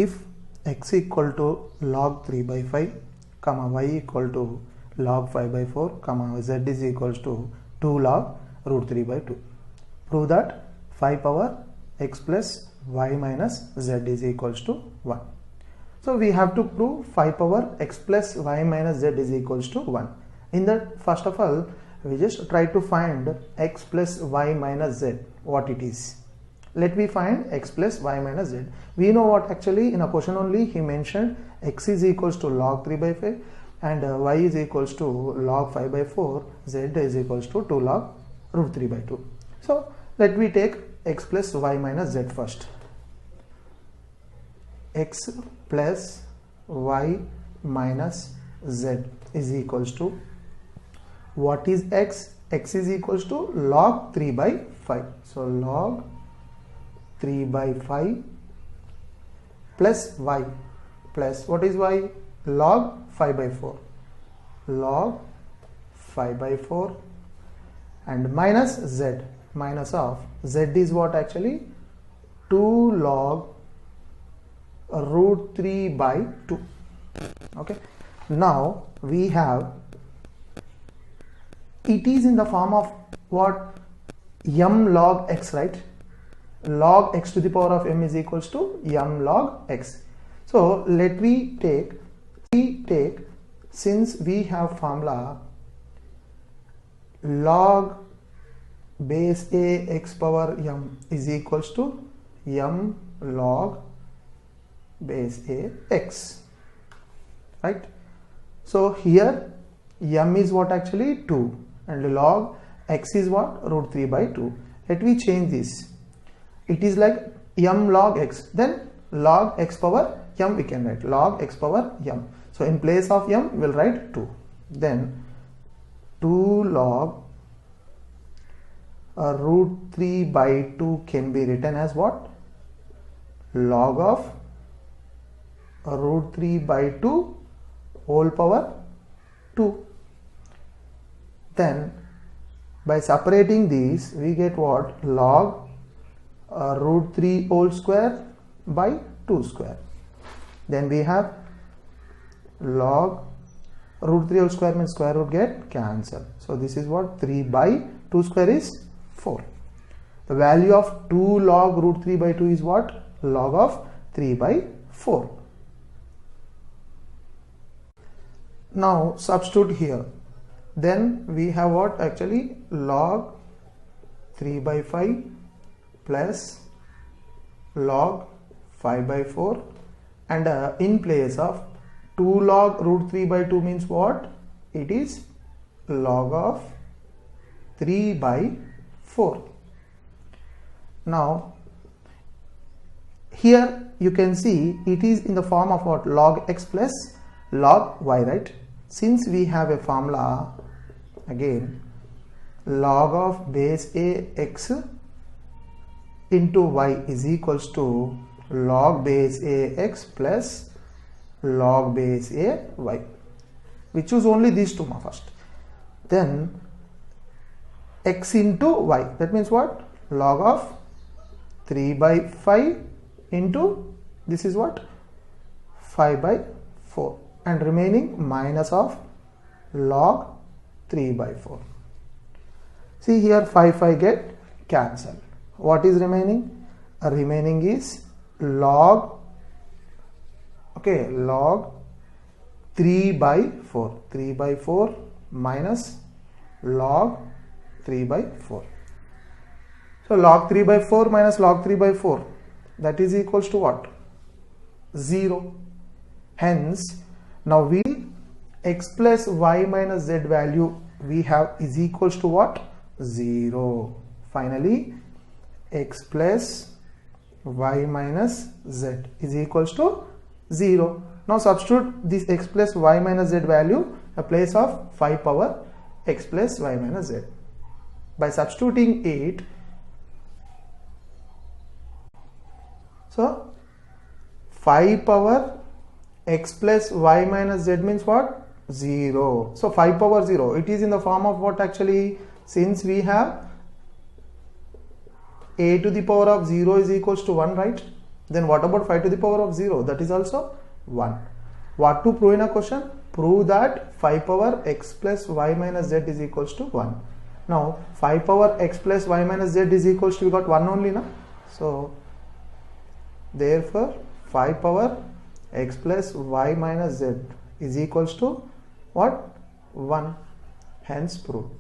if x equal to log 3 by 5 comma y equal to log 5 by 4 comma z is equals to 2 log root 3 by 2. Prove that 5 power x plus y minus z is equals to 1. So we have to prove 5 power x plus y minus z is equals to 1. In that, first of all, we just try to find x plus y minus z, what it is. Let me find x plus y minus z. We know what actually in a question only he mentioned x is equals to log 3 by 5 and y is equals to log 5 by 4, z is equals to 2 log root 3 by 2. So let me take x plus y minus z first. X plus y minus z is equals to, what is x? X is equals to log 3 by 5. So log 3 by 5 plus y plus, what is y? Log 5 by 4. Log 5 by 4 and minus z. Minus of z is what actually? 2 log root 3 by 2. Okay. Now we have, it is in the form of what? M log x, right? Log x to the power of m is equals to m log x. So let me take, since we have formula log base a x power m is equals to m log base a x, right? So here m is what actually? 2 and log x is what? Root 3 by 2. Let me change this. It is like m log x, then log x power m we can write log x power m. So in place of m we'll write 2. Then 2 log root 3 by 2 can be written as what? Log of root 3 by 2 whole power 2. Then by separating these we get what? Log root 3 whole square by 2 square. Then we have log root 3 whole square means square root get cancelled. So this is what? 3 by 2 square is 4. The value of 2 log root 3 by 2 is what? Log of 3 by 4. Now substitute here. Then we have what? Actually log 3 by 5 plus log 5 by 4 and in place of 2 log root 3 by 2 means what? It is log of 3 by 4. Now here you can see it is in the form of what? Log x plus log y, right? Since we have a formula again, log of base a x into y is equals to log base a x plus log base a y. We choose only these two first. Then x into y, that means what? Log of 3 by 5 into, this is what? 5 by 4 and remaining minus of log 3 by 4. See here 5 get cancelled. What is remaining? Remaining is log, okay, log 3 by 4. 3 by 4 minus log 3 by 4. So log 3 by 4 minus log 3 by 4, that is equals to what? 0. Hence now we x plus y minus z value we have is equals to what? 0. Finally x plus y minus z is equals to 0. Now substitute this x plus y minus z value a place of 5 power x plus y minus z. By substituting it, so 5 power x plus y minus z means what? 0. So 5 power 0, it is in the form of what actually? Since we have a to the power of 0 is equals to 1, right? Then what about 5 to the power of 0? That is also 1. What to prove in a question? Prove that 5 power x plus y minus z is equals to 1. Now 5 power x plus y minus z is equals to, we got 1 only, na? So therefore 5 power x plus y minus z is equals to what? 1. Hence proved.